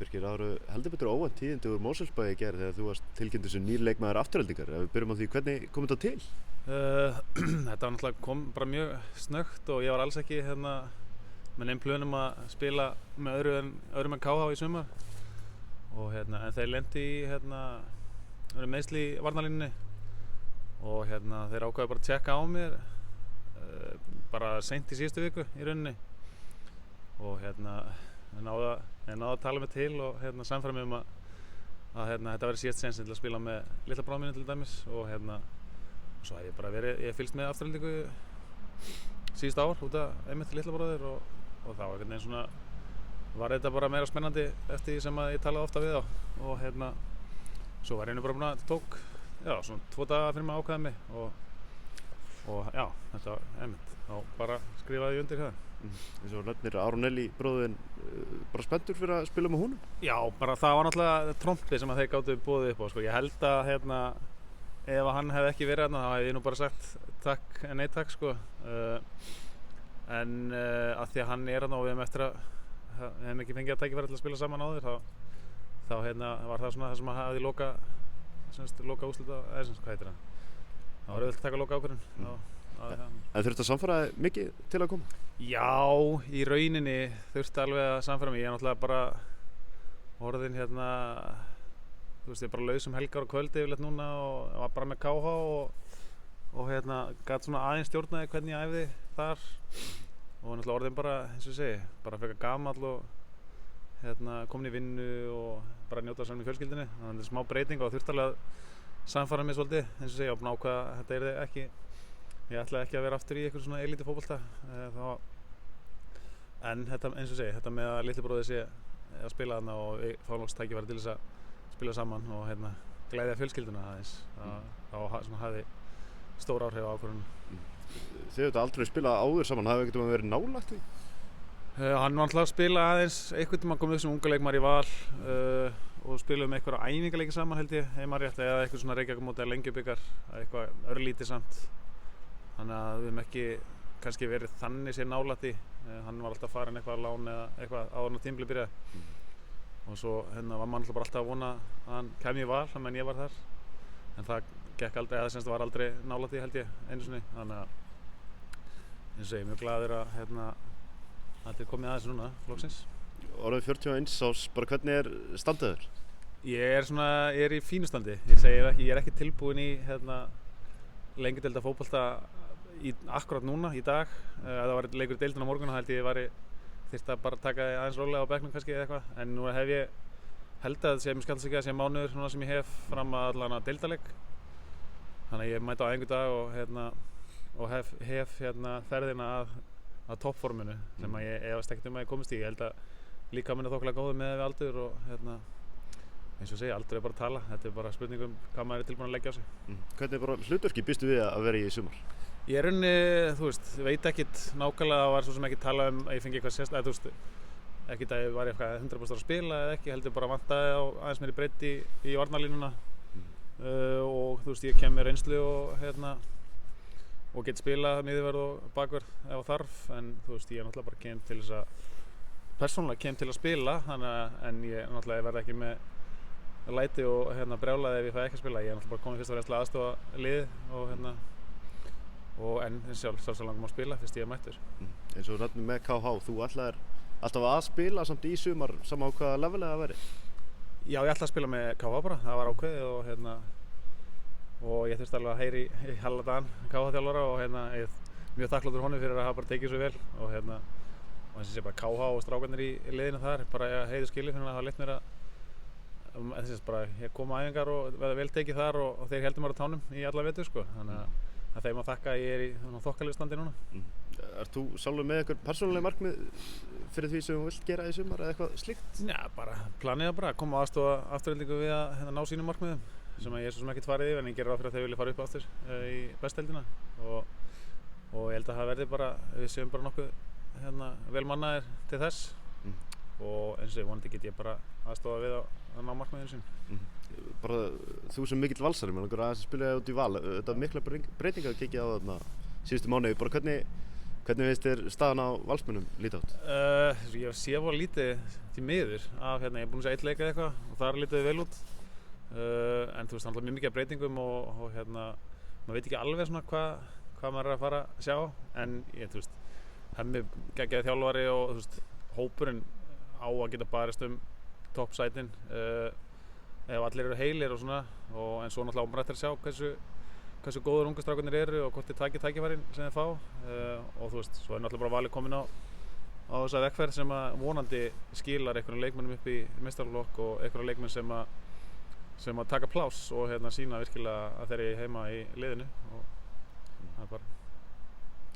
Birkir, það eru heldur betur óvænt tíðindi úr Mosfellsbæ í gær þegar þú varst tilkynntur sem nýr leikmaður Aftureldingar. Ef við byrjum á því, hvernig kom þetta til? Þetta var náttúrulega kom bara mjög snöggt og ég var alls ekki með neinn plönum að spila með öðrum en KH í sumar. Og en þeir lentu í meiðsli í varnarlínunni og þeir ákváðu bara að tjekka á mér bara seint í síðustu viku í rauninni. Og ég náði að tala mig til og sannfæra mig að þetta verði síðast séns til að spila með litla bróður minni til dæmis og svo hef ég bara ég fylgst með Aftureldingu síðust ár út af einmitt litla bróður og þá svona var þetta bara meira spennandi eftir því sem að ég talaði ofta við þá og svo var ég bara búinn að tók svona 2 daga fyrir maður ákveða mig og já, þetta var einmitt þá bara skrifaði ég undir það. Eins og nefnir Aron Elí bróðinn bara spenntur fyrir að spila með honum? Já, bara það var náttúrulega trompi sem að þeir gátu boðið upp á sko. Ég held að ef hann hefði ekki verið þá hefði ég nú bara sagt takk en nei takk sko. En að því að hann og við hefum eftir að við hefum ekki fengið að tækifæri til að spila saman áður þá var það svona það sem að hafði loka úrslita hvað heitir það? Það var auðvitað að taka loka ákvörðun. En þurfti að sannfæra mikið til að koma? Já, í rauninni þurfti alveg að sannfæra mig. Ég náttúrulega bara orðin þú veist, ég bara laus helgar og kvöldi yfirleitt núna og var bara með KH og gat svona aðeins stjórnaði hvernig ég æfði þar og náttúrulega orðin bara, eins og ég segi, bara frekar gamall og komin í vinnu og bara njóta saman í fjölskyldunni. Þannig að þetta smá breyting og þurfti alveg að sannfæra mig svolítið, eins og ég segi, ég var búinn að ákveða að þetta yrði ekki. Ég ætlaði ekki að vera aftur í eitthvað svona elíti fótbolta en þetta, eins og segi, þetta með að litli bróðir sé að spila þarna og við fáum loks tækifæri til þess að spila saman og glæðja fjölskylduna aðeins þá hafði stór áhrif á ákvörðunum. Þið hefðu aldrei spilað áður saman, hafði ekkert verið nálægt því? Hann var alltaf að spila aðeins einhvern tímann kom upp sem unga leikmaður í Val og spilaðum einhverja æfingaleiki saman held ég heima rétt eða eitthvað svona Reykjavík móti eða Lengjubikar eitthvað örlítið samt. Þannig að við hefum ekki kannski verið þannig sér nálægt í. Hann var alltaf farin eitthvað að lán eða eitthvað áður en að tímabilið byrjaði. Og svo var mann bara alltaf að vona að hann kæmi í Val meðan ég var þar. En það gekk aldrei, eða semst var aldrei nálægt í held ég einu sinni. Þannig að eins og ég er mjög glaður að þetta er komið aðeins núna, flokksins. Orðið 41 ás, bara hvernig er standið þér? Ég er í fínu standi. Ég er ekki tilbúinn í lengjudeilda fótbolta akkurat núna, í dag. Ef það var leikur í deildinni á morgun þá held ég þyrfti að bara taka aðeins rólega á bekknum kannski eða eitthvað. En nú hef ég held að mér skallast ekki að sé mánuður svona sem ég hef fram að allan að deildaleik. Þannig að ég mæti á æfingu dag og hef ferðina að toppforminu sem að ég efast ekkert að ég komist í. Ég held að líkaminn er þokkalega góður með við aldur og eins og segja, aldur er bara að tala. Þetta er bara spurning hvað maður er tilbúinn að leggja á sig. Hvernig bara hlutverki býstu við að vera í sumar? Ég er rauninni, þú veist, veit ekkert nákvæmlega, það var svo sem ekki tala að ég fengi eitthvað sérstaklega, þú veist, ekkert að ég var eitthvað 100% að spila eða ekki, heldur bara vantaði á aðeins meiri breidd í varnarlínuna og þú veist, ég kem með reynslu og get spilað miðjuverð og bakverð ef þarf, en þú veist, ég er náttúrulega bara persónulega kem til að spila, en ég náttúrulega verð ekki með læti og brjálaði ef ég fæ ekki að spila. Ég er náttúrulega bara komið fyrst og fremst til að aðstoða liðið en sjálfsagt langum að spila fyrst ég er mættur. Eins og nefnum með KH, þú ætlaðir alltaf að spila samt í sumar sama á hvaða level það væri? Já, ég ætlaði að spila með KH bara, það var ákveðið og ég þurfti alveg að heyra í halvdagan KH-þjálfara og ég er mjög þakkláttur honum fyrir að hafa bara tekið svo vel og eins og sé bara KH og strákarnir í liðinu þar, bara heiður skilið fyrir að það leitt mér að ég kom að æfingar og verða vel tekið þar og þeir heldur mér á tánum í alla vetur sko. Þannig að þeim að þakka að ég er í þokkalegu standi núna. Ert þú sjálfur með einhver persónuleg markmið fyrir því sem þú vilt gera í sumar eða eitthvað slíkt? Já, bara planið að koma og aðstoða Aftureldingu við að ná sínum markmiðum sem ég er svo sem ekkert farið yfir en ég gerir ráð fyrir að þeir vilja fara upp aftur í bestdeildina og ég held að það verði bara, við séum bara nokkuð vel mannaðir til þess og eins og vonandi get ég bara aðstoða við að ná markmiðinu sín. Bara þú sem mikill valsari, maður langar aðeins að spila út í Val, þetta mikla breytingar kikið á þarna síðustu mánuði, bara hvernig Hvernig finnst þér staðan á Valsmönnum líta út? Ég sé bara lítið til miður af ég er búinn að segja 1 leik eða eitthvað og það lítið vel út. En þú veist, það er mjög mikið af breytingum og maður veit ekki alveg svona hvað maður að fara að sjá. En þú veist, Hemmi geggjaði þjálfari og þú veist, hópurinn á að geta barist toppsætin ef allir eru heilir og svona. En svo náttúrulega maður eftir að sjá hversu góður ungu strákarnir eru og hvort þeir tækifærin sem þeir fá. Og þú veist, svo náttúrulega bara valið komin á þessa vegferð sem að vonandi skilar einhverjum leikmennum upp í meistaraflokk og einhverjum leikmenn sem að taka pláss og sýna virkilega að þeir eru heima í liðinu og það er bara